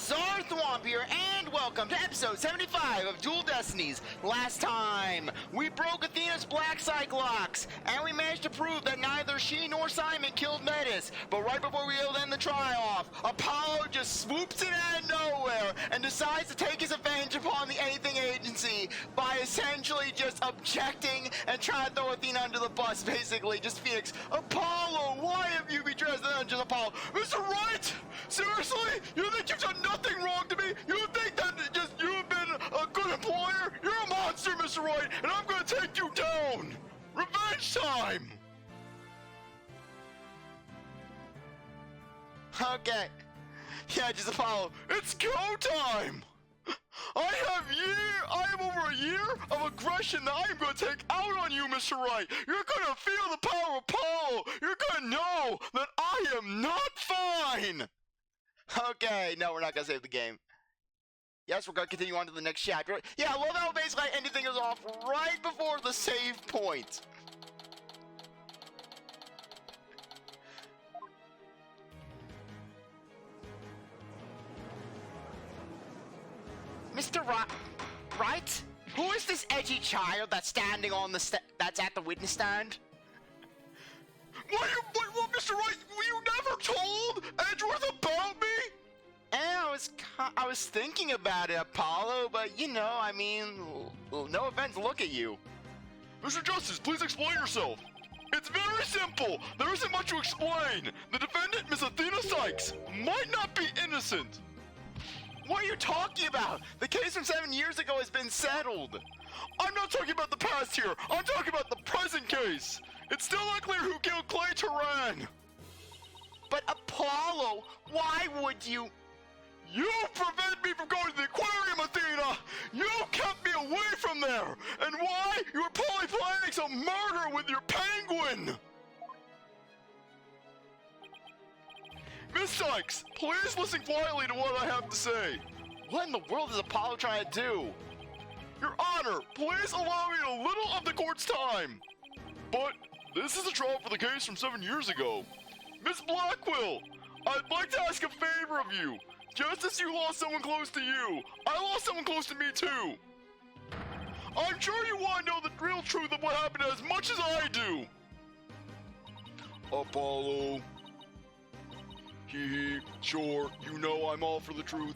CzarThwomp here, and welcome to episode 75 of Dual Destinies. Last time, we broke Athena's black psych locks, and we managed to prove that neither she nor Simon killed Metis. But right before we able to end the trial off, Apollo just swoops in out of nowhere and decides to take his revenge upon the Anything Agency by essentially just objecting and trying to throw Athena under the bus, basically. Just Phoenix, Apollo, why have you betrayed the Just Apollo? Mr. Wright! Seriously? You think you've done nothing wrong to me? You think that just you have been a good employer? You're a monster, Mr. Wright, and I'm gonna take you down! Revenge time! Okay. Yeah, just Apollo. It's go time! I have over a year of aggression that I am going to take out on you, Mr. Wright. You're going to feel the power of Apollo. You're going to know that I am not fine. Okay, no, we're not going to save the game. Yes, we're going to continue on to the next chapter. Yeah, I love how basically anything is off right before the save point. Mr. Right? Who is this edgy child that's standing on the that's at the witness stand? What, Mr. Wright? Were you never told Edgeworth about me? I was thinking about it, Apollo, but you know, I mean, no offense, look at you. Mr. Justice, please explain yourself. It's very simple. There isn't much to explain. The defendant, Miss Athena Sykes, might not be innocent. What are you talking about? The case from 7 years ago has been settled. I'm not talking about the past here. I'm talking about the present case. It's still unclear who killed Clay Turan. But Apollo, why would you? You prevented me from going to the aquarium, Athena! You kept me away from there! And why? You were probably planning some murder with your penguin! Miss Sykes, please listen quietly to what I have to say. What in the world is Apollo trying to do? Your Honor, please allow me a little of the court's time. But this is a trial for the case from 7 years ago. Miss Blackwell, I'd like to ask a favor of you. Just as you lost someone close to you, I lost someone close to me too. I'm sure you want to know the real truth of what happened as much as I do. Apollo. Hee, sure, you know I'm all for the truth.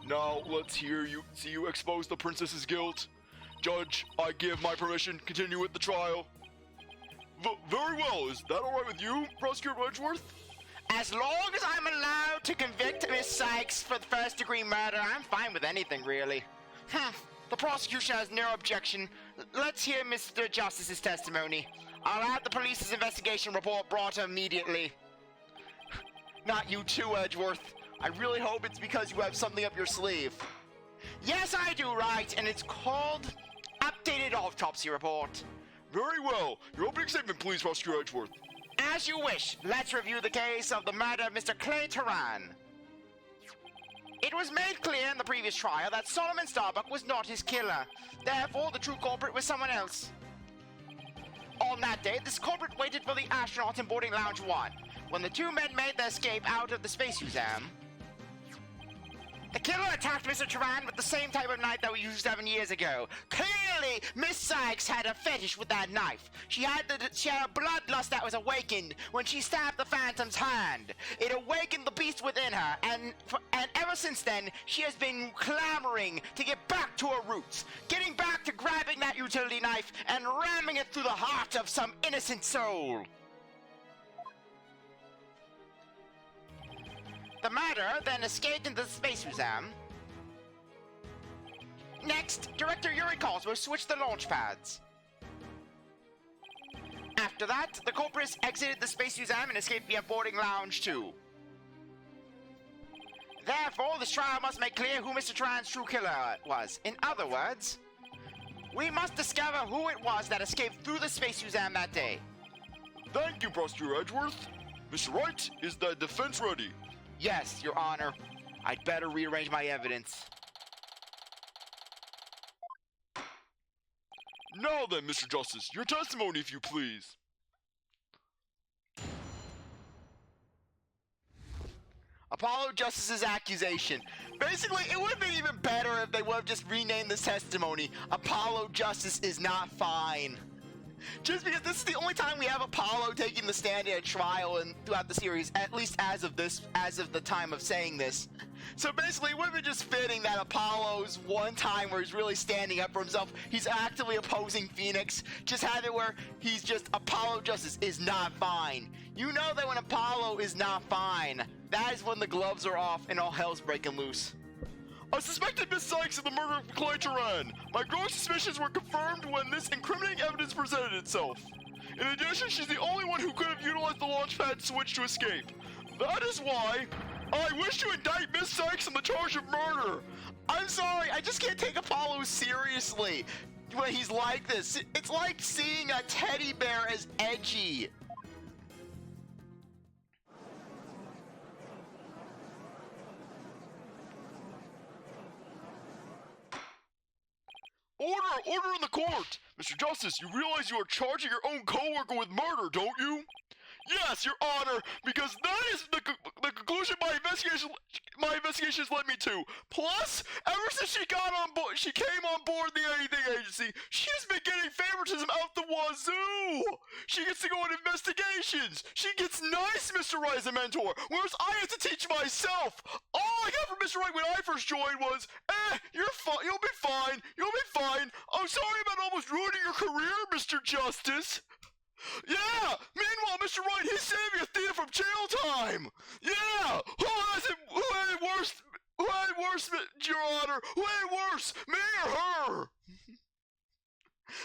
Now, let's see you expose the princess's guilt. Judge, I give my permission. Continue with the trial. Very well. Is that alright with you, Prosecutor Edgeworth? As long as I'm allowed to convict Miss Sykes for the first-degree murder, I'm fine with anything, really. The prosecution has no objection. Let's hear Mr. Justice's testimony. I'll have the police's investigation report brought immediately. Not you too, Edgeworth. I really hope it's because you have something up your sleeve. Yes, I do, right, and it's called Updated Autopsy Report. Very well. Your opening statement, please, Prosecutor Edgeworth. As you wish. Let's review the case of the murder of Mr. Clay Turan. It was made clear in the previous trial that Solomon Starbuck was not his killer. Therefore, the true culprit was someone else. On that day, this culprit waited for the astronauts in boarding lounge 1. When the two men made their escape out of the Space Museum, the killer attacked Mr. Turan with the same type of knife that we used 7 years ago. Clearly, Miss Sykes had a fetish with that knife. She had a bloodlust that was awakened when she stabbed the Phantom's hand. It awakened the beast within her, and ever since then, she has been clamoring to get back to her roots, getting back to grabbing that utility knife and ramming it through the heart of some innocent soul. The murderer then escaped into the Space Museum. Next, Director Yuri Cosmo switched the launch pads. After that, the culprits exited the Space Museum and escaped via boarding lounge 2. Therefore, this trial must make clear who Mr. Turan's true killer was. In other words, we must discover who it was that escaped through the Space Museum that day. Thank you, Prosecutor Edgeworth. Mr. Wright, is the defense ready? Yes, Your Honor. I'd better rearrange my evidence. Now then, Mr. Justice, your testimony, if you please. Apollo Justice's accusation. Basically, it would have been even better if they would have just renamed this testimony Apollo Justice is not fine. Just because this is the only time we have Apollo taking the stand in a trial and throughout the series, at least as of the time of saying this. So basically, it would have been just fitting that Apollo's one time where he's really standing up for himself, he's actively opposing Phoenix, just had it where he's just Apollo Justice is not fine. You know that when Apollo is not fine, that is when the gloves are off and all hell's breaking loose. I suspected Miss Sykes of the murder of Clay Turan. My growing suspicions were confirmed when this incriminating evidence presented itself. In addition, she's the only one who could have utilized the launchpad switch to escape. That is why I wish to indict Miss Sykes on the charge of murder. I'm sorry, I just can't take Apollo seriously when he's like this. It's like seeing a teddy bear as edgy. Order in the court! Mr. Justice, you realize you are charging your own co-worker with murder, don't you? Yes, Your Honor, because that is the conclusion my investigations led me to. Plus, ever since she came on board the Anything Agency, she's been getting favoritism out the wazoo. She gets to go on investigations. She gets nice, Mr. Wright as a mentor, whereas I have to teach myself. All I got from Mr. Wright when I first joined was, you're fine, you'll be fine, you'll be fine. I'm sorry about almost ruining your career, Mr. Justice. Yeah! Meanwhile, Mr. Wright, he's saving Athena from jail time! Yeah! Who had it worse? Who had it worse, Your Honor? Who had it worse? Me or her?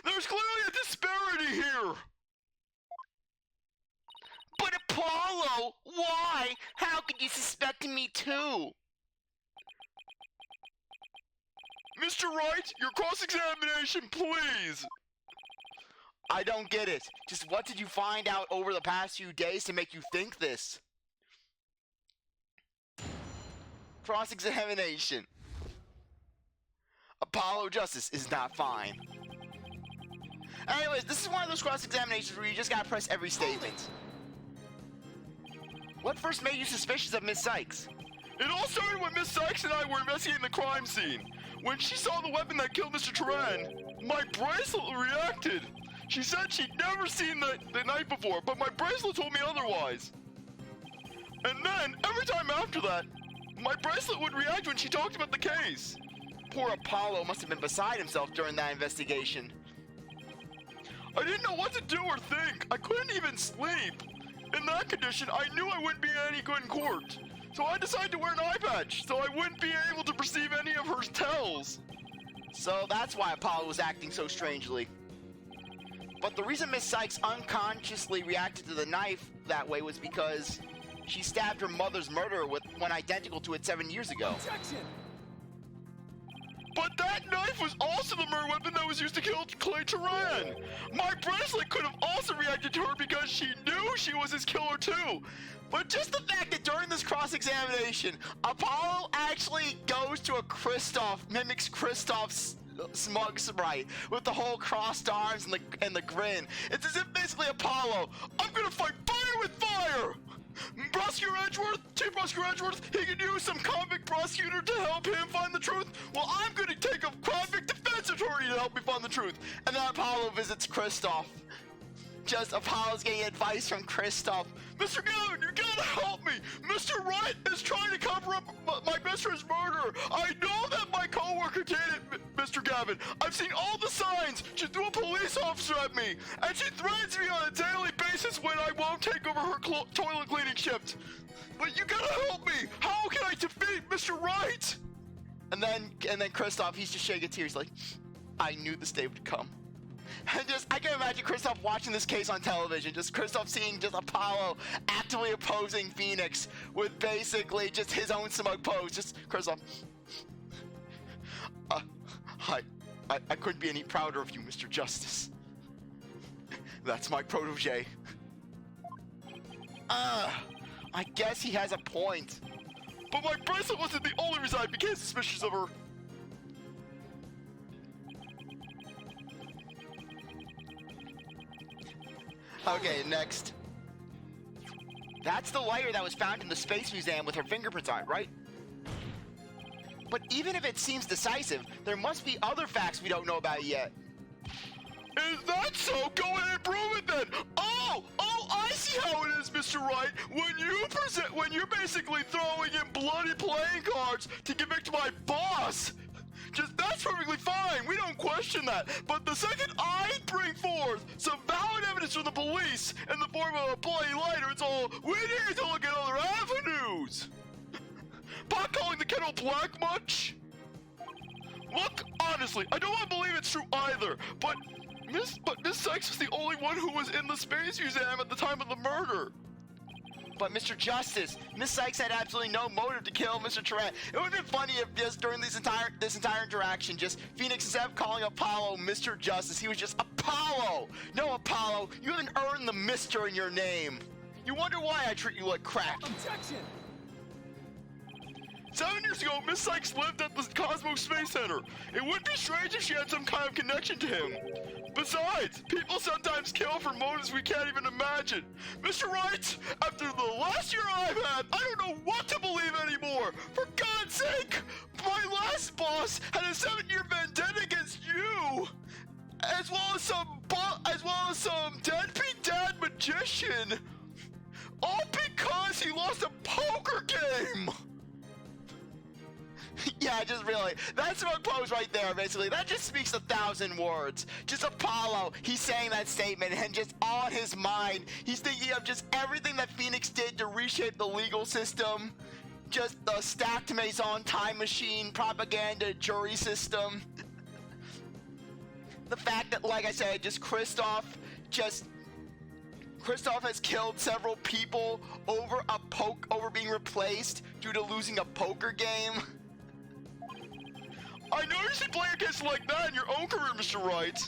There's clearly a disparity here! But Apollo, why? How could you suspect me too? Mr. Wright, your cross-examination, please! I don't get it. Just what did you find out over the past few days to make you think this? Cross-examination. Apollo Justice is not fine. Anyways, this is one of those cross-examinations where you just gotta press every statement. What first made you suspicious of Miss Sykes? It all started when Miss Sykes and I were investigating the crime scene. When she saw the weapon that killed Mr. Turan, my bracelet reacted. She said she'd never seen the knife before, but my bracelet told me otherwise. And then, every time after that, my bracelet would react when she talked about the case. Poor Apollo must have been beside himself during that investigation. I didn't know what to do or think. I couldn't even sleep. In that condition, I knew I wouldn't be any good in court. So I decided to wear an eye patch, so I wouldn't be able to perceive any of her tells. So that's why Apollo was acting so strangely. But the reason Miss Sykes unconsciously reacted to the knife that way was because she stabbed her mother's murderer with one identical to it 7 years ago. Objection! But that knife was also the murder weapon that was used to kill Clay Turan. My bracelet could have also reacted to her because she knew she was his killer too. But just the fact that during this cross-examination, Apollo actually goes to a Kristoph, mimics Kristoph's smug sprite with the whole crossed arms and the grin. It's as if basically Apollo, I'm gonna fight fire with fire! Prosecutor Edgeworth, Chief Prosecutor Edgeworth, he can use some convict prosecutor to help him find the truth. Well, I'm gonna take a convict defense attorney to help me find the truth. And then Apollo visits Kristoph. Just Apollo's getting advice from Kristoph. Mr. Gavin, you gotta help me! Mr. Wright is trying to cover up my best friend's murder! I know that my co-worker did it, Mr. Gavin! I've seen all the signs! She threw a police officer at me! And she threatens me on a daily basis when I won't take over her toilet cleaning shift! But you gotta help me! How can I defeat Mr. Wright? And then Kristoph, he's just shedding tears like, I knew this day would come. And I can imagine Kristoph watching this case on television, just Kristoph seeing just Apollo actively opposing Phoenix with basically just his own smug pose. Just Kristoph. I couldn't be any prouder of you, Mr. Justice. That's my protege. I guess he has a point. But my bracelet wasn't the only reason I became suspicious of her. Okay, next. That's the lighter that was found in the Space Museum with her fingerprints on it, right? But even if it seems decisive, there must be other facts we don't know about yet. Is that so? Go ahead and prove it then. Oh, I see how it is, Mr. Wright. When you're basically throwing in bloody playing cards to give it to my boss. That's perfectly fine. We don't question that. But the second I bring forth some valid evidence from the police in the form of a bloody lighter, it's all, we need to look at other avenues. Pot calling the kettle black much? Look, honestly, I don't want to believe it's true either, but Miss Sykes was the only one who was in the Space Museum at the time of the murder. But Mr. Justice, Miss Sykes had absolutely no motive to kill Mr. Tarrant. It would have been funny if just during this entire interaction, just Phoenix, instead of calling Apollo Mr. Justice, he was just Apollo! No, Apollo, you haven't earned the Mr. in your name. You wonder why I treat you like crap. Objection! 7 years ago, Miss Sykes lived at the Cosmos Space Center. It wouldn't be strange if she had some kind of connection to him. Besides, people sometimes kill for motives we can't even imagine. Mr. Wright, after the last year I've had, I don't know what to believe anymore. For God's sake, my last boss had a 7-year vendetta against you, as well as some deadbeat dad magician. All because he lost a poker game. Yeah, just really, that's smug pose right there, basically. That just speaks 1,000 words. Just Apollo, he's saying that statement, and just on his mind, he's thinking of just everything that Phoenix did to reshape the legal system. Just the stacked Maison time machine, propaganda, jury system. The fact that, like I said, just Kristoph has killed several people over being replaced due to losing a poker game. I know you should play a case like that in your own career, Mr. Wright.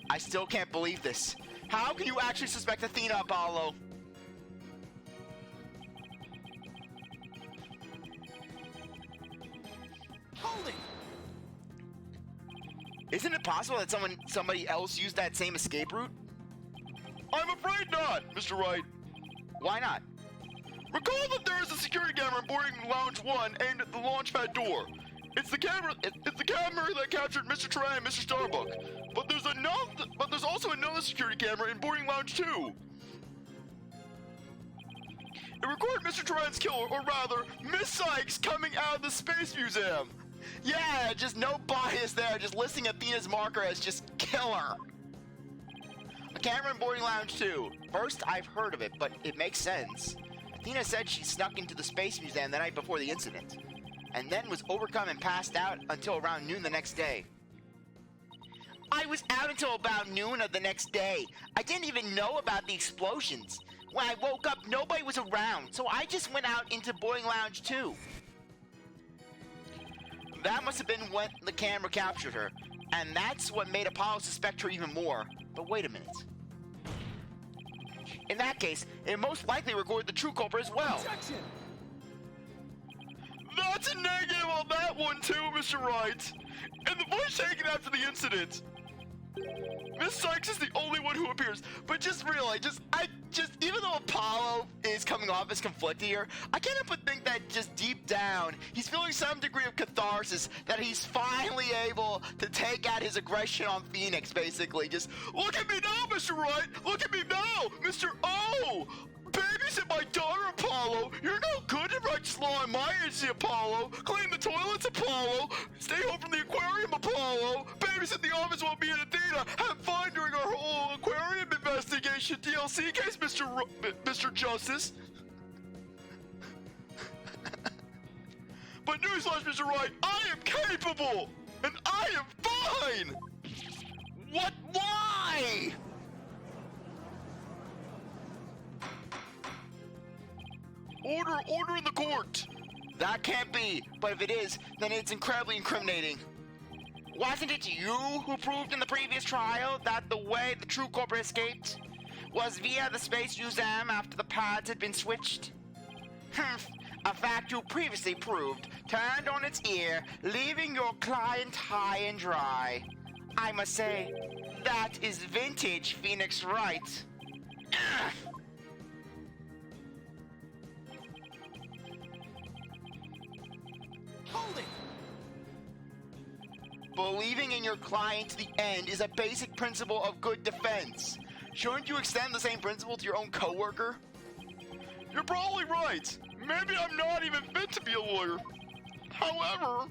I still can't believe this. How can you actually suspect Athena, Apollo? Hold it! Isn't it possible that somebody else used that same escape route? I'm afraid not, Mr. Wright. Why not? Recall that there is a security camera in boarding lounge 1 aimed at the launchpad door. It's the camera that captured Mr. Tarrant and Mr. Starbuck. But there's also another security camera in boarding lounge 2. It recorded Mr. Tarrant's killer, or rather, Miss Sykes coming out of the Space Museum. Yeah, just no bias there, just listing Athena's marker as just killer. A camera in boarding lounge 2. First, I've heard of it, but it makes sense. Athena said she snuck into the Space Museum the night before the incident, and then was overcome and passed out until around noon the next day. I was out until about noon of the next day. I didn't even know about the explosions. When I woke up, nobody was around, so I just went out into boarding lounge 2. That must have been when the camera captured her, and that's what made Apollo suspect her even more. But wait a minute. In that case, it most likely recorded the true culprit as well. Objection! That's a negative on that one too, Mr. Wright. And the voice taken after the incident. Miss Sykes is the only one who appears, but just really, even though Apollo is coming off as conflicted here, I can't help but think that just deep down, he's feeling some degree of catharsis that he's finally able to take out his aggression on Phoenix, basically. Just, look at me now, Mr. Wright! Look at me now, Mr. O! Babysit my daughter, Apollo! You're no good to write law in my agency, Apollo! Clean the toilets, Apollo! Stay home from the aquarium, Apollo! Babysit the office while me and Athena have fun during our whole aquarium investigation DLC case, Mr. Justice! But newsflash, Mr. Wright, I am capable! And I am fine! What? Why? Order in the court! That can't be, but if it is, then it's incredibly incriminating. Wasn't it you who proved in the previous trial that the way the true culprit escaped was via the Space Museum after the pads had been switched? A fact you previously proved turned on its ear, leaving your client high and dry. I must say, that is vintage Phoenix Wright. Believing in your client to the end is a basic principle of good defense. Shouldn't you extend the same principle to your own coworker? You're probably right. Maybe I'm not even fit to be a lawyer. However,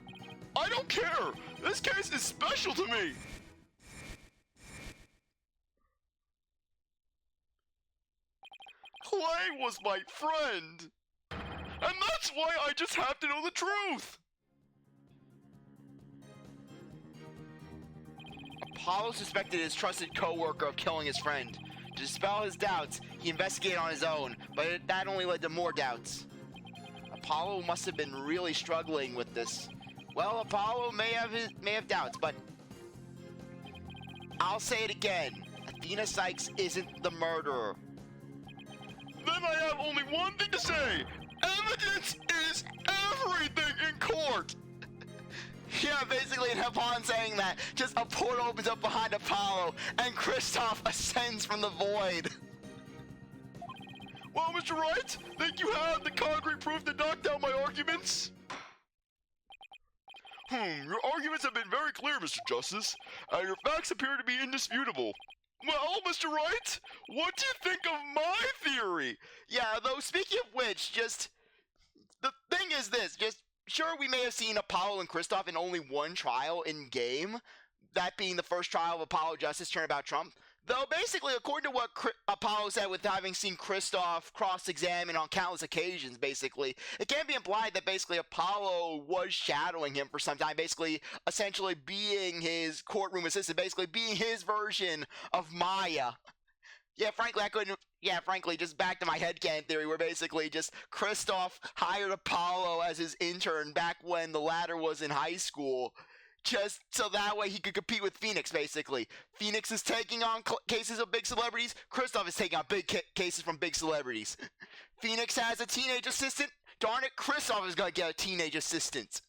I don't care. This case is special to me. Clay was my friend. And that's why I just have to know the truth. Apollo suspected his trusted co-worker of killing his friend. To dispel his doubts, he investigated on his own, but that only led to more doubts. Apollo must have been really struggling with this. Well, Apollo may have doubts, but I'll say it again. Athena Sykes isn't the murderer. Then I have only one thing to say. Evidence is everything in court. Yeah, basically, and upon saying that, just a portal opens up behind Apollo, and Kristoph ascends from the void. Well, Mr. Wright, think you have the concrete proof to knock down my arguments? Your arguments have been very clear, Mr. Justice, and your facts appear to be indisputable. Well, Mr. Wright, what do you think of my theory? Yeah, though, speaking of which, the thing is this, sure, we may have seen Apollo and Kristoph in only one trial in-game, that being the first trial of Apollo Justice Turnabout Trump. Though, basically, according to what Apollo said with having seen Kristoph cross-examine on countless occasions, basically, it can be implied that, basically, Apollo was shadowing him for some time, basically, essentially being his courtroom assistant, basically being his version of Maya. Yeah, frankly, just back to my headcanon theory, where basically just Kristoph hired Apollo as his intern back when the latter was in high school, just so that way he could compete with Phoenix, basically. Phoenix is taking on cases of big celebrities, Kristoph is taking on big cases from big celebrities. Phoenix has a teenage assistant, darn it, Kristoph is gonna get a teenage assistant.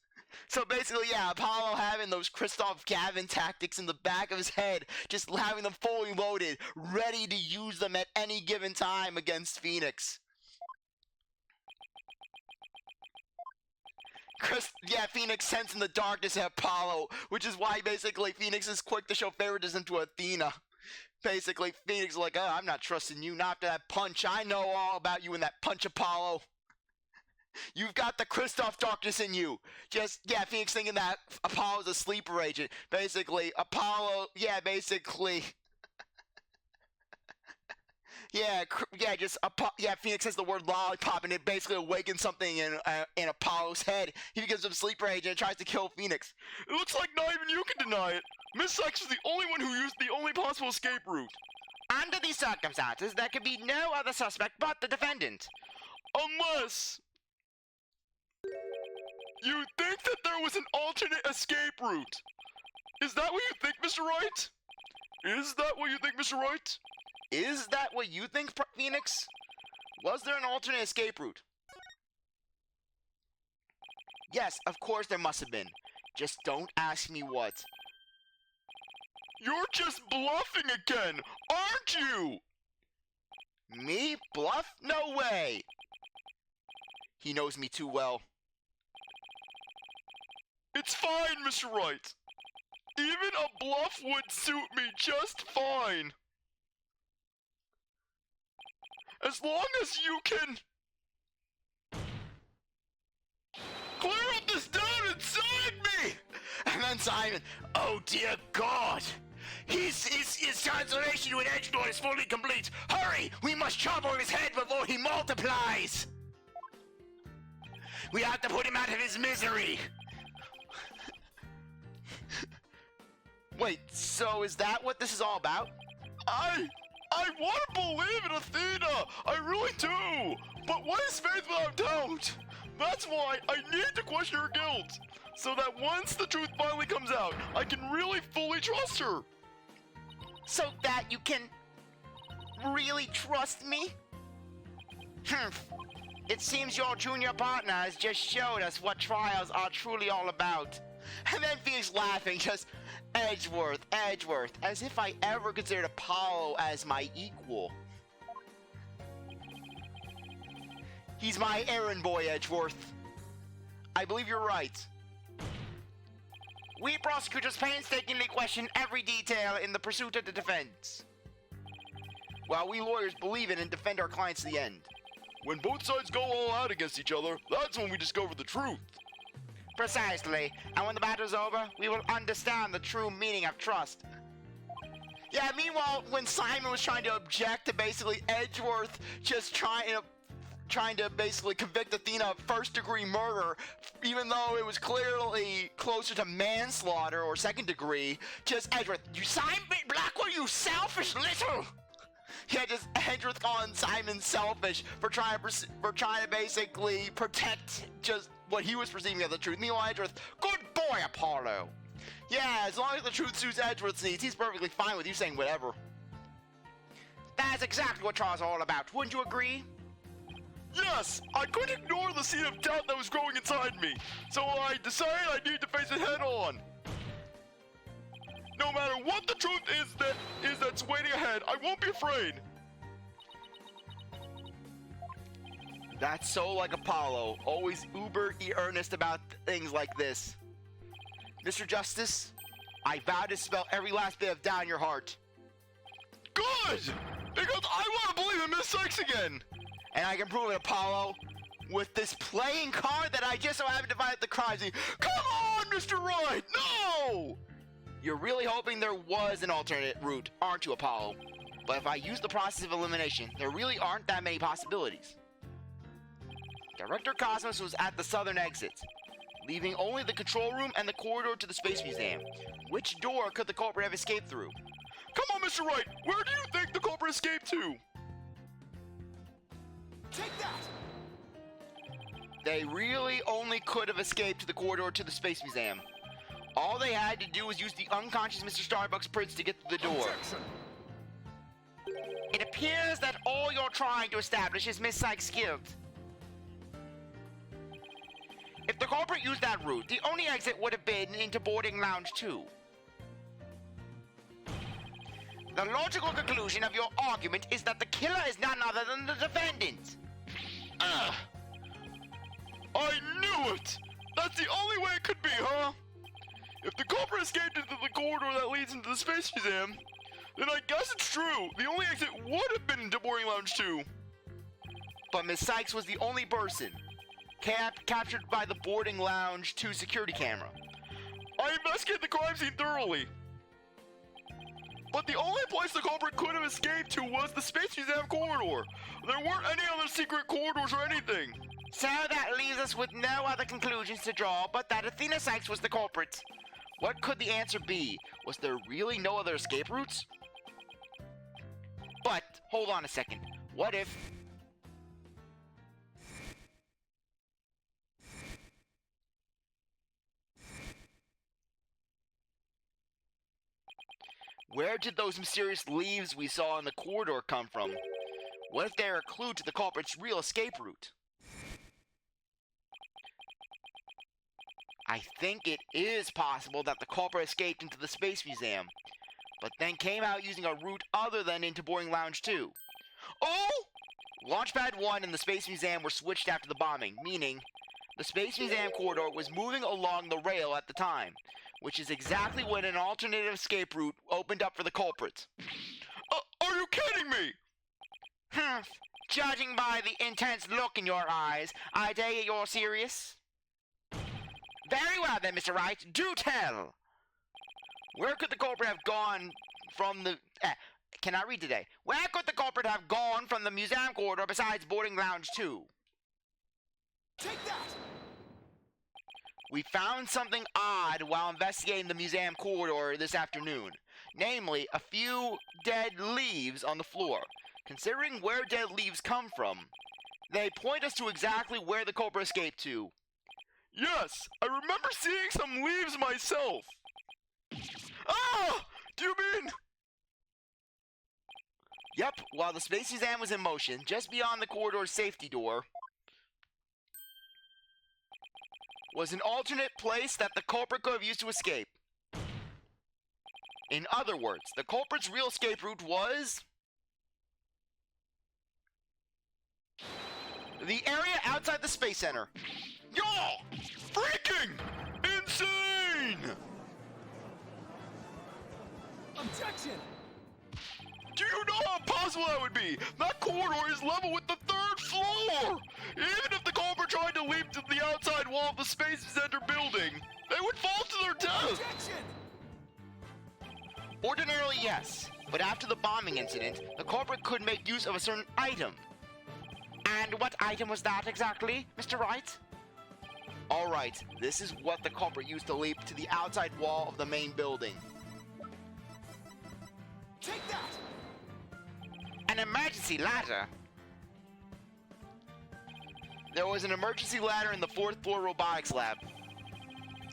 So basically, yeah, Apollo having those Kristoph Gavin tactics in the back of his head, just having them fully loaded, ready to use them at any given time against Phoenix. Phoenix sensing the darkness at Apollo, which is why basically Phoenix is quick to show favoritism to Athena. Basically, Phoenix is like, oh, I'm not trusting you, not after that punch. I know all about you in that punch, Apollo. You've got the Kristoph darkness in you. Phoenix thinking that Apollo's a sleeper agent. Basically, Phoenix says the word lollipop, and it basically awakens something in Apollo's head. He becomes a sleeper agent and tries to kill Phoenix. It looks like not even you can deny it. Miss Sykes was the only one who used the only possible escape route. Under these circumstances, there could be no other suspect but the defendant. Unless you think that there was an alternate escape route. Is that what you think, Mr. Wright? Is that what you think, Mr. Wright? Is that what you think, Phoenix? Was there an alternate escape route? Yes, of course there must have been. Just don't ask me what. You're just bluffing again, aren't you? Me? Bluff? No way! He knows me too well. It's fine, Mr. Wright. Even a bluff would suit me just fine. As long as you can clear up this doubt inside me! And then Simon, oh dear God! His transformation to an edgelord is fully complete! Hurry! We must chop off his head before he multiplies! We have to put him out of his misery! Wait, so is that what this is all about? I want to believe in Athena! I really do! But what is faith without doubt? That's why I need to question her guilt, so that once the truth finally comes out, I can really fully trust her! So that you can really trust me? It seems your junior partner has just showed us what trials are truly all about. And then Phoenix laughing, just, Edgeworth, as if I ever considered Apollo as my equal. He's my errand boy, Edgeworth. I believe you're right. We prosecutors painstakingly question every detail in the pursuit of the defense, while we lawyers believe in and defend our clients to the end. When both sides go all out against each other, that's when we discover the truth. Precisely. And when the battle's over, we will understand the true meaning of trust. Yeah, meanwhile, when Simon was trying to object to basically Edgeworth just trying to basically convict Athena of first-degree murder, even though it was clearly closer to manslaughter or second degree, just Edgeworth, you Simon Blackwell, you selfish little... Yeah, just Edgeworth calling Simon selfish for trying to basically protect just what he was perceiving as the truth. Meanwhile, Edgeworth, good boy, Apollo. Yeah, as long as the truth suits Edgeworth's needs, he's perfectly fine with you saying whatever. That's exactly what trial's all about. Wouldn't you agree? Yes, I couldn't ignore the seed of doubt that was growing inside me, so I decided I need to face it head on. No matter what the truth is that's waiting ahead, I won't be afraid. That's so like Apollo, always uber earnest about things like this. Mr. Justice, I vow to spell every last bit of doubt in your heart. Good! Because I want to believe in Miss Sykes again! And I can prove it, Apollo, with this playing card that I just so happened to find at the crime scene. Come on, Mr. Right! No! You're really hoping there was an alternate route, aren't you, Apollo? But if I use the process of elimination, there really aren't that many possibilities. Director Cosmos was at the southern exit, leaving only the control room and the corridor to the Space Museum. Which door could the culprit have escaped through? Come on, Mr. Wright! Where do you think the culprit escaped to? Take that! They really only could have escaped to the corridor to the Space Museum. All they had to do was use the unconscious Mr. Starbucks Prince to get to the door. Objection. It appears that all you're trying to establish is Miss Sykes' guilt. If the culprit used that route, the only exit would have been into boarding lounge 2. The logical conclusion of your argument is that the killer is none other than the defendant. Ugh! I knew it! That's the only way it could be, huh? If the culprit escaped into the corridor that leads into the Space Museum, then I guess it's true. The only exit would have been into boarding lounge 2. But Miss Sykes was the only person captured by the boarding lounge 2 security camera. I investigated the crime scene thoroughly. But the only place the culprit could have escaped to was the Space Museum corridor. There weren't any other secret corridors or anything. So that leaves us with no other conclusions to draw but that Athena Sykes was the culprit. What could the answer be? Was there really no other escape routes? But, hold on a second. What if... Where did those mysterious leaves we saw in the corridor come from? What if they're a clue to the culprit's real escape route? I think it is possible that the culprit escaped into the Space Museum, but then came out using a route other than into boarding lounge 2. Oh! Launchpad 1 and the Space Museum were switched after the bombing, meaning the Space Museum corridor was moving along the rail at the time, which is exactly when an alternative escape route opened up for the culprit. Are you kidding me? Judging by the intense look in your eyes, I take it you're serious? Very well then, Mr. Wright, do tell! Where could the culprit have gone from the... can I read today? Where could the culprit have gone from the museum corridor besides boarding lounge 2? Take that! We found something odd while investigating the museum corridor this afternoon. Namely, a few dead leaves on the floor. Considering where dead leaves come from, they point us to exactly where the culprit escaped to. Yes, I remember seeing some leaves myself. Ah! Do you mean... Yep, while the Space Museum was in motion, just beyond the corridor's safety door, was an alternate place that the culprit could have used to escape. In other words, the culprit's real escape route was... the area outside the Space Center. Yo! Freaking insane! Objection! Do you know how impossible that would be? That corridor is level with the 3rd floor! Even if the culprit tried to leap to the outside wall of the Space Center building, they would fall to their death! Objection! Ordinarily, yes, but after the bombing incident, the culprit could make use of a certain item. And what item was that exactly, Mr. Wright? Alright, this is what the culprit used to leap to the outside wall of the main building. Take that! An emergency ladder? There was an emergency ladder in the 4th floor robotics lab,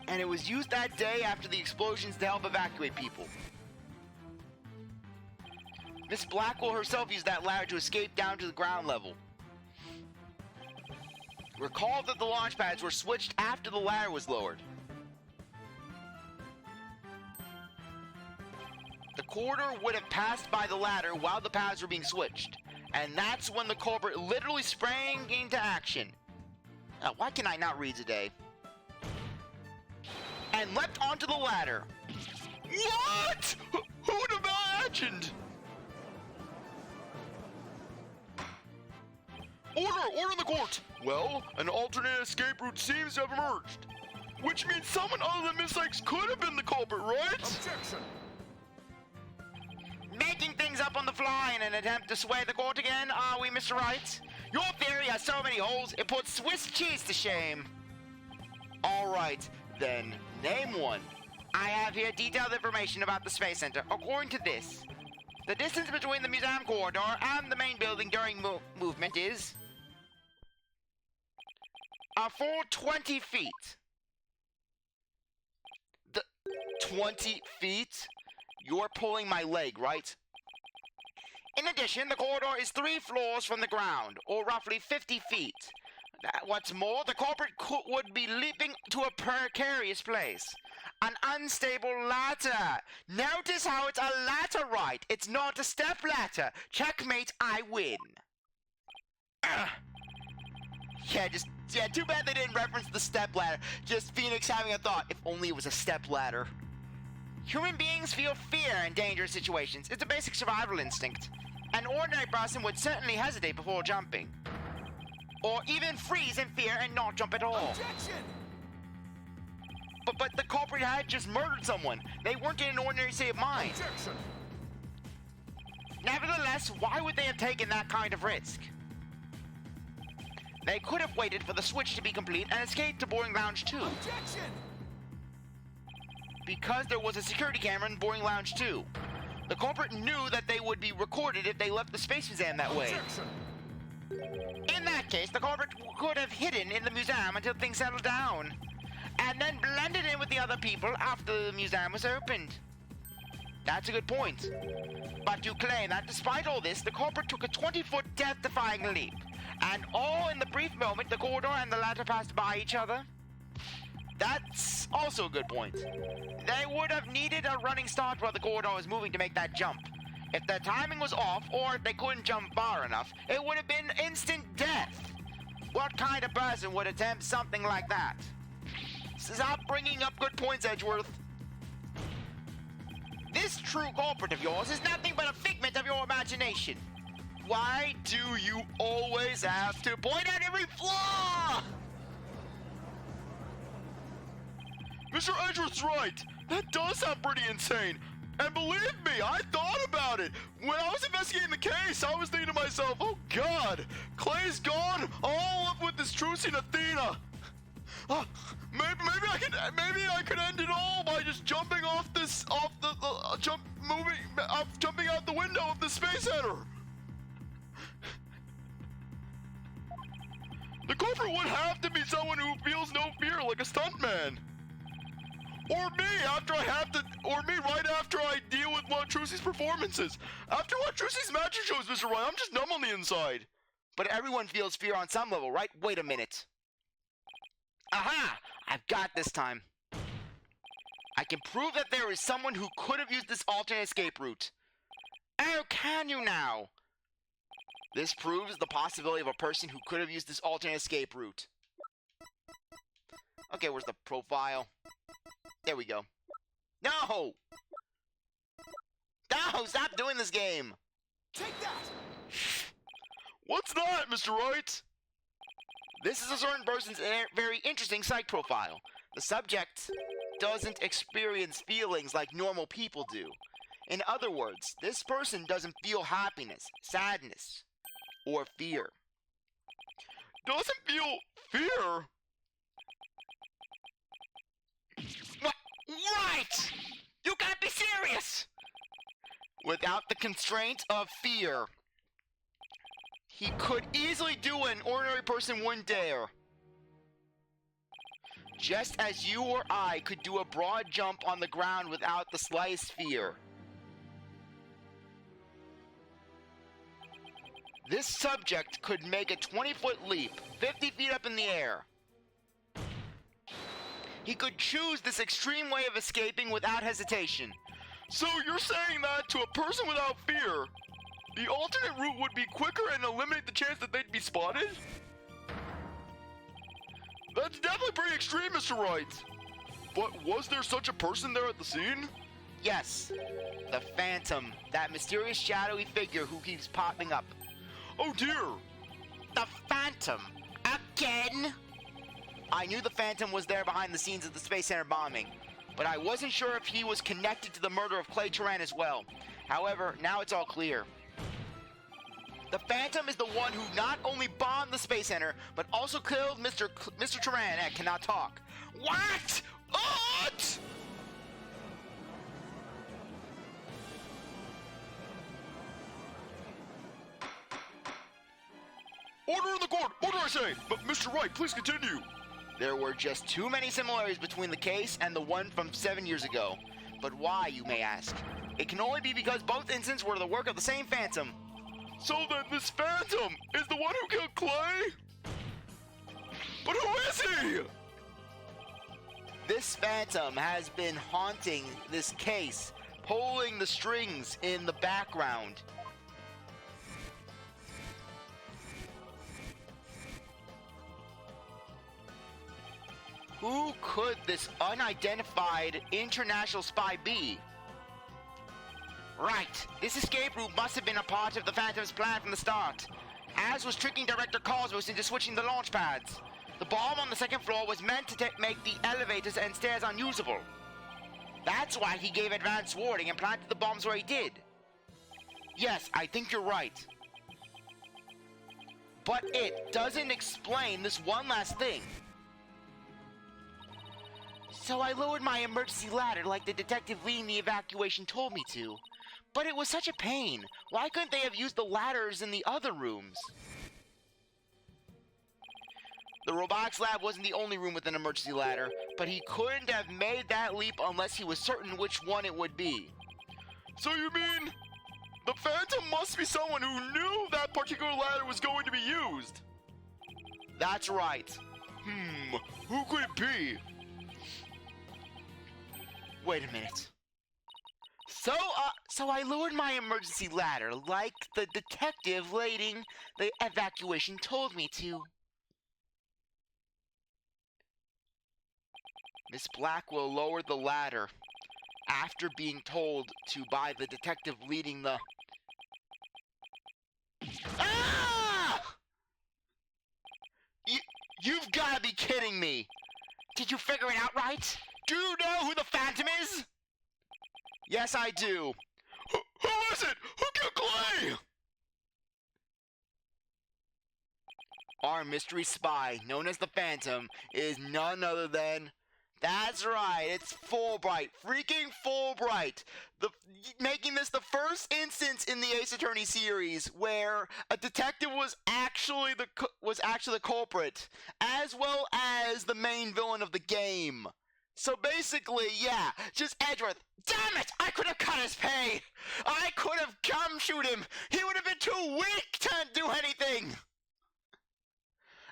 and it was used that day after the explosions to help evacuate people. Miss Blackwell herself used that ladder to escape down to the ground level. Recall that the launch pads were switched after the ladder was lowered. The corridor would have passed by the ladder while the pads were being switched, and that's when the culprit literally sprang into action. Why can I not read today? And leapt onto the ladder. What? Who would have imagined? Order in the court! Well, an alternate escape route seems to have emerged. Which means someone other than Miss Sykes could have been the culprit, right? Objection! Making things up on the fly in an attempt to sway the court again, are we, Mr. Wright? Your theory has so many holes, it puts Swiss cheese to shame. Alright, then, name one. I have here detailed information about the Space Center. According to this, the distance between the museum corridor and the main building during movement is a full 20 feet. The 20 feet? You're pulling my leg, right? In addition, the corridor is 3 floors from the ground, or roughly 50 feet. What's more, the culprit would be leaping to a precarious place. An unstable ladder. Notice how it's a ladder, right? It's not a step ladder. Checkmate, I win. Yeah, too bad they didn't reference the step ladder. Just Phoenix having a thought, if only it was a step ladder. Human beings feel fear in dangerous situations. It's a basic survival instinct. An ordinary person would certainly hesitate before jumping. Or even freeze in fear and not jump at all. Objection! But the culprit had just murdered someone. They weren't in an ordinary state of mind. Objection! Nevertheless, why would they have taken that kind of risk? They could have waited for the switch to be complete and escaped to Boarding Lounge 2. Objection! Because there was a security camera in Boarding Lounge 2. The culprit knew that they would be recorded if they left the Space Museum that way. Objection! In that case, the culprit could have hidden in the museum until things settled down, and then blended in with the other people after the museum was opened. That's a good point. But you claim that despite all this, the culprit took a 20-foot death-defying leap, and all in the brief moment the corridor and the ladder passed by each other? That's also a good point. They would have needed a running start while the corridor was moving to make that jump. If their timing was off, or if they couldn't jump far enough, it would have been instant death. What kind of person would attempt something like that? Stop bringing up good points, Edgeworth. This true culprit of yours is nothing but a figment of your imagination. Why do you always have to point out every flaw? Mr. Edgeworth's right. That does sound pretty insane. And believe me, I thought about it. When I was investigating the case, I was thinking to myself, oh God, Clay's gone, all up with this Trucy and Athena. Maybe I could end it all by just jumping jumping out the window of the Space Center. The culprit would have to be someone who feels no fear, like a stuntman. Or me right after I deal with one of Trucy's performances. After what Trucy's magic shows, Mr. Wright, I'm just numb on the inside. But everyone feels fear on some level, right? Wait a minute. Aha! I've got this time. I can prove that there is someone who could have used this alternate escape route. Oh, can you now? This proves the possibility of a person who could have used this alternate escape route. Okay, where's the profile? There we go. No! No, stop doing this game. Take that! What's that, Mr. Wright? This is a certain person's very interesting psych profile. The subject doesn't experience feelings like normal people do. In other words, this person doesn't feel happiness, sadness, or fear. Doesn't feel fear? What? Right! You can't be serious! Without the constraint of fear, he could easily do what an ordinary person wouldn't dare. Just as you or I could do a broad jump on the ground without the slightest fear. This subject could make a 20-foot leap, 50 feet up in the air. He could choose this extreme way of escaping without hesitation. So you're saying that to a person without fear, the alternate route would be quicker and eliminate the chance that they'd be spotted? That's definitely pretty extreme, Mr. Wright. But was there such a person there at the scene? Yes, the Phantom, that mysterious shadowy figure who keeps popping up. Oh dear! The Phantom? Again? I knew the Phantom was there behind the scenes of the Space Center bombing, but I wasn't sure if he was connected to the murder of Clay Turan as well. However, now it's all clear. The Phantom is the one who not only bombed the Space Center, but also killed Mr. Turan at Cannot Talk. What? What? Order in the court! Order, I say! But Mr. Wright, please continue! There were just too many similarities between the case and the one from 7 years ago. But why, you may ask? It can only be because both incidents were the work of the same Phantom. So then this Phantom is the one who killed Clay? But who is he? This Phantom has been haunting this case, pulling the strings in the background. Who could this unidentified international spy be? Right, this escape route must have been a part of the Phantom's plan from the start, as was tricking Director Cosmos into switching the launch pads. The bomb on the second floor was meant to make the elevators and stairs unusable. That's why he gave advance warning and planted the bombs where he did. Yes, I think you're right. But it doesn't explain this one last thing. So I lowered my emergency ladder like the detective leading the evacuation told me to. But it was such a pain. Why couldn't they have used the ladders in the other rooms? The robotics lab wasn't the only room with an emergency ladder, but he couldn't have made that leap unless he was certain which one it would be. So you mean the Phantom must be someone who knew that particular ladder was going to be used? That's right. Who could it be? Wait a minute. So I lowered my emergency ladder like the detective leading the evacuation told me to. Miss Black will lower the ladder after being told to by the detective leading the... Ah! You've got to be kidding me! Did you figure it out right? Do you know who the Phantom is? Yes, I do. Who is it? Who killed Clay? Our mystery spy, known as the Phantom, is none other than... That's right, it's Fulbright. Freaking Fulbright. Making this the first instance in the Ace Attorney series where a detective was actually the culprit, as well as the main villain of the game. So basically, yeah, just Edgeworth. Damn it! I could have cut his pay! I could have gumshoed him! He would have been too weak to do anything!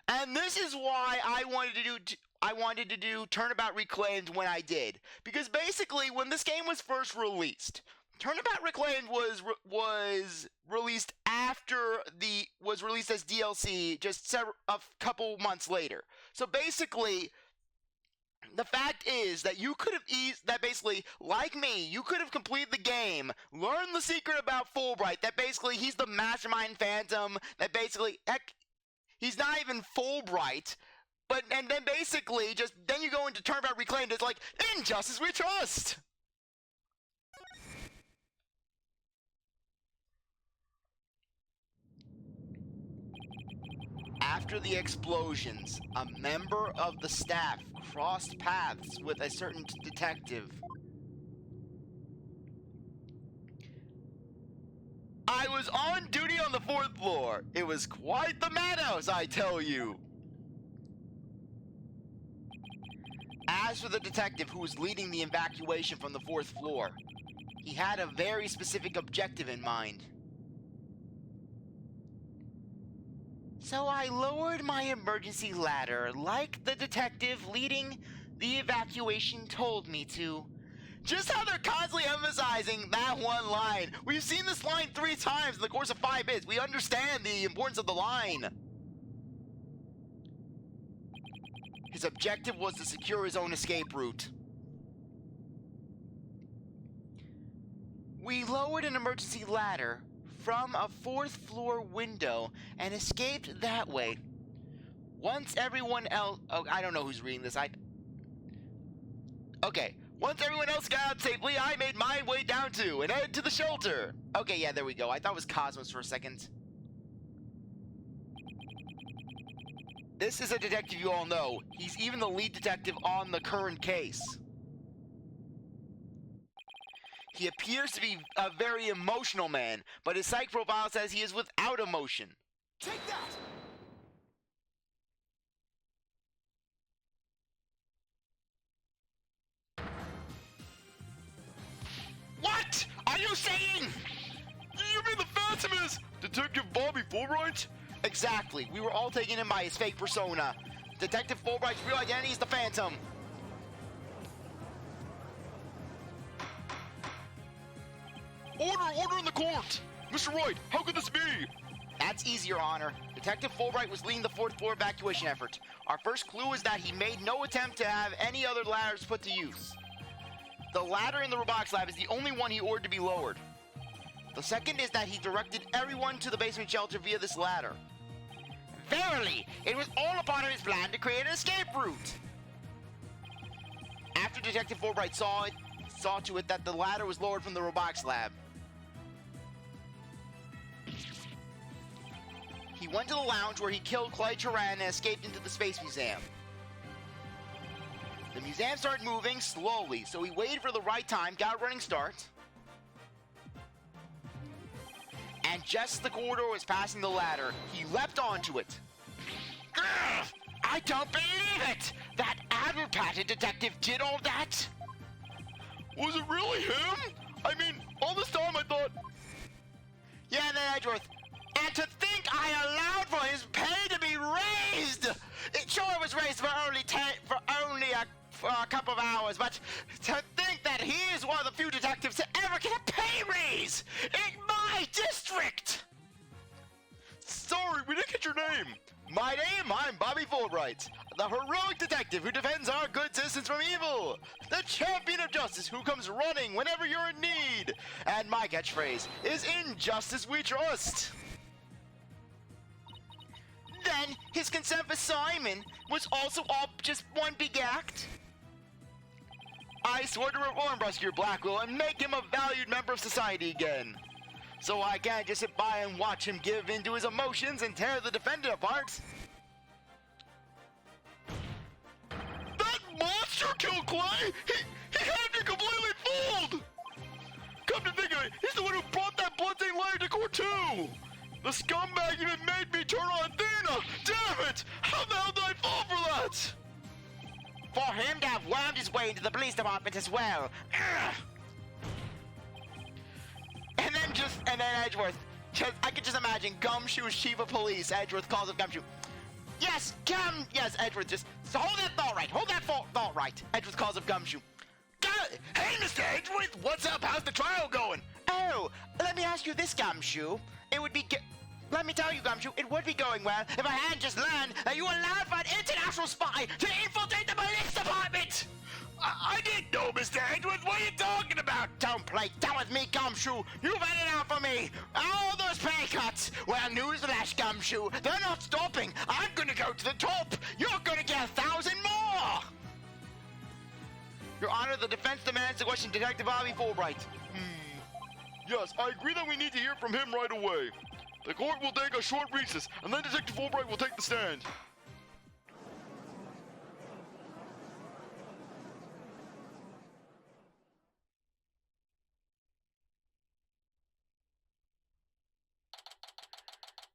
And this is why I wanted to do Turnabout Reclaimed when I did. Because basically, when this game was first released, Turnabout Reclaimed was released was released as DLC just a couple months later. So basically, the fact is that you could have that basically, like me, you could have completed the game, learned the secret about Fulbright, that basically he's the mastermind phantom, that basically, heck, he's not even Fulbright, and then basically, then you go into Turnabout Reclaimed, it's like, in justice we trust! After the explosions, a member of the staff crossed paths with a certain detective. I was on duty on the 4th floor. It was quite the madhouse, I tell you. As for the detective who was leading the evacuation from the 4th floor, he had a very specific objective in mind. So I lowered my emergency ladder like the detective leading the evacuation told me to. Just how they're constantly emphasizing that one line. We've seen this line 3 times in the course of 5 bits. We understand the importance of the line. His objective was to secure his own escape route. We lowered an emergency ladder from a 4th floor window and escaped that way. Once everyone else... Oh, I don't know who's reading this. Okay. Once everyone else got out safely, I made my way down to and headed to the shelter. Okay, yeah, there we go. I thought it was Cosmos for a second. This is a detective you all know. He's even the lead detective on the current case. He appears to be a very emotional man, but his psych profile says he is without emotion. Take that! What are you saying? You mean the Phantom is Detective Bobby Fulbright? Exactly. We were all taken in by his fake persona. Detective Fulbright's real identity is the Phantom. Order in the court! Mr. Wright, how could this be? That's easy, Your Honor. Detective Fulbright was leading the 4th floor evacuation effort. Our first clue is that he made no attempt to have any other ladders put to use. The ladder in the robotics lab is the only one he ordered to be lowered. The second is that he directed everyone to the basement shelter via this ladder. Verily, it was all a part of his plan to create an escape route. After Detective Fulbright saw to it that the ladder was lowered from the robotics lab, he went to the lounge where he killed Clyde Turan and escaped into the Space Museum. The museum started moving slowly, so he waited for the right time, got a running start. And just as the corridor was passing the ladder, he leapt onto it. Grr! I don't believe it! That advert-patent detective did all that? Was it really him? I mean, all this time I thought... Yeah, then Edgeworth. And to think I allowed for his pay to be raised! It sure was raised for only a couple of hours, but to think that he is one of the few detectives to ever get a pay raise in my district! Sorry, we didn't get your name. My name, I'm Bobby Fulbright, the heroic detective who defends our good citizens from evil, the champion of justice who comes running whenever you're in need, and my catchphrase is "In justice we trust." Then, his consent for Simon was also all just one big act. I swore to reform Rescue Blackwell and make him a valued member of society again. So I can't just sit by and watch him give in to his emotions and tear the defendant apart. That monster killed Clay? He had me completely fooled! Come to think of it, he's the one who brought that bloodstained letter to court too! The scumbag even made me turn on Athena! Damn it! How the hell did I fall for that? For him to have wound his way into the police department as well. Ugh. And then Edgeworth. I can just imagine Gumshoe's chief of police. Edgeworth calls up Gumshoe. Yes, Edgeworth, just hold that thought right. Hold that thought right. Edgeworth calls up Gumshoe. Hey, Mr. Edgeworth, what's up? How's the trial going? Oh, let me ask you this, Gumshoe. Let me tell you, Gumshoe, it would be going well if I hadn't just learned that you allowed for an international spy to infiltrate the police department! Right, down with me, Gumshoe. You've had it out for me. All those pay cuts. Well, newsflash, Gumshoe. They're not stopping. I'm gonna go to the top. You're gonna get 1,000 more. Your Honor, the defense demands to question Detective Bobby Fulbright. Yes, I agree that we need to hear from him right away. The court will take a short recess, and then Detective Fulbright will take the stand.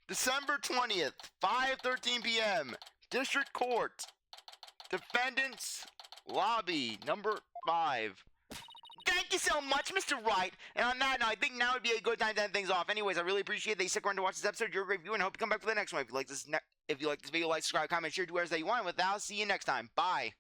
December 20th, 5:13 p.m. District Court. Defendant's Lobby, number 5. Thank you so much, Mr. Wright. And on that note, I think now would be a good time to end things off. Anyways, I really appreciate that you stick around to watch this episode. You're a great viewer, and I hope you come back for the next one. If you like this video, like, subscribe, comment, share, do whatever that you want. And with that, I'll see you next time. Bye.